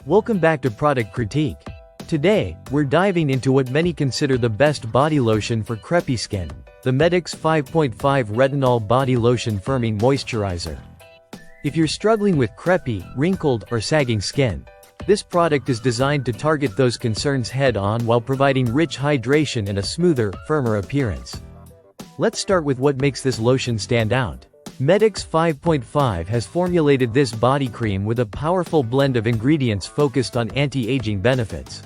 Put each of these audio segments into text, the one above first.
Welcome back to Product Critique. Today, we're diving into what many consider the best body lotion for crepey skin, the Medix 5.5 Retinol Body Lotion Firming Moisturizer. If you're struggling with crepey, wrinkled, or sagging skin, this product is designed to target those concerns head-on while providing rich hydration and a smoother, firmer appearance. Let's start with what makes this lotion stand out. Medix 5.5 has formulated this body cream with a powerful blend of ingredients focused on anti-aging benefits.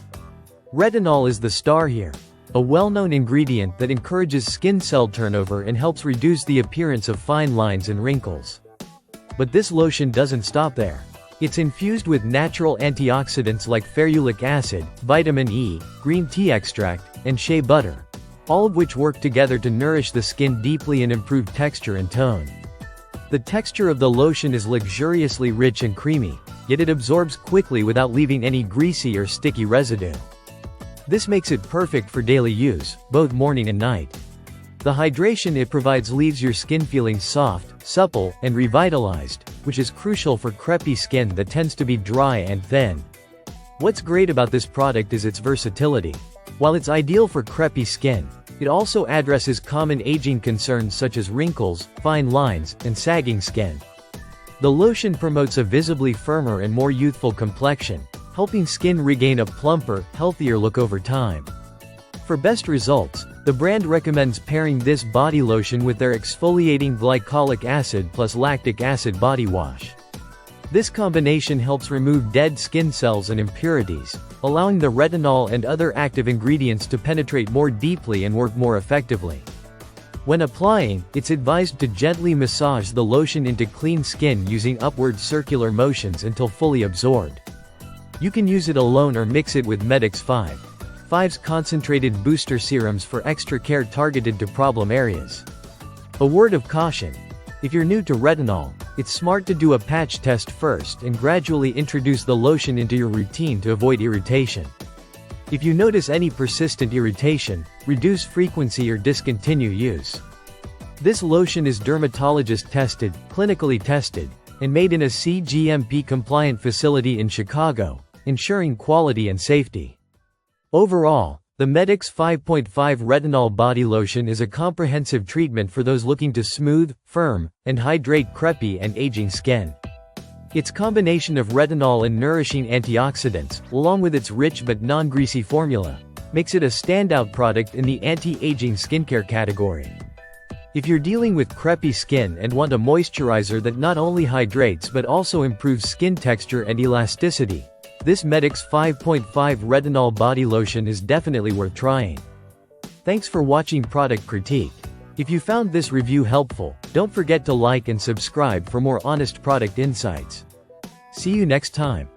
Retinol is the star here, a well-known ingredient that encourages skin cell turnover and helps reduce the appearance of fine lines and wrinkles. But this lotion doesn't stop there. It's infused with natural antioxidants like ferulic acid, vitamin E, green tea extract, and shea butter, all of which work together to nourish the skin deeply and improve texture and tone. The texture of the lotion is luxuriously rich and creamy, yet it absorbs quickly without leaving any greasy or sticky residue. This makes it perfect for daily use, both morning and night. The hydration it provides leaves your skin feeling soft, supple, and revitalized, which is crucial for crepey skin that tends to be dry and thin. What's great about this product is its versatility. While it's ideal for crepey skin, it also addresses common aging concerns such as wrinkles, fine lines, and sagging skin. The lotion promotes a visibly firmer and more youthful complexion, helping skin regain a plumper, healthier look over time. For best results, the brand recommends pairing this body lotion with their exfoliating glycolic acid plus lactic acid body wash. This combination helps remove dead skin cells and impurities, allowing the retinol and other active ingredients to penetrate more deeply and work more effectively. When applying, it's advised to gently massage the lotion into clean skin using upward circular motions until fully absorbed. You can use it alone or mix it with Medix 5.5's concentrated booster serums for extra care targeted to problem areas. A word of caution: if you're new to retinol, it's smart to do a patch test first and gradually introduce the lotion into your routine to avoid irritation. If you notice any persistent irritation, reduce frequency or discontinue use. This lotion is dermatologist tested, clinically tested, and made in a CGMP-compliant facility in Chicago, ensuring quality and safety. Overall, the Medix 5.5 Retinol Body Lotion is a comprehensive treatment for those looking to smooth, firm, and hydrate crepey and aging skin. Its combination of retinol and nourishing antioxidants, along with its rich but non-greasy formula, makes it a standout product in the anti-aging skincare category. If you're dealing with crepey skin and want a moisturizer that not only hydrates but also improves skin texture and elasticity, this Medix 5.5 Retinol Body Lotion is definitely worth trying. Thanks for watching Product Critique. If you found this review helpful, don't forget to like and subscribe for more honest product insights. See you next time.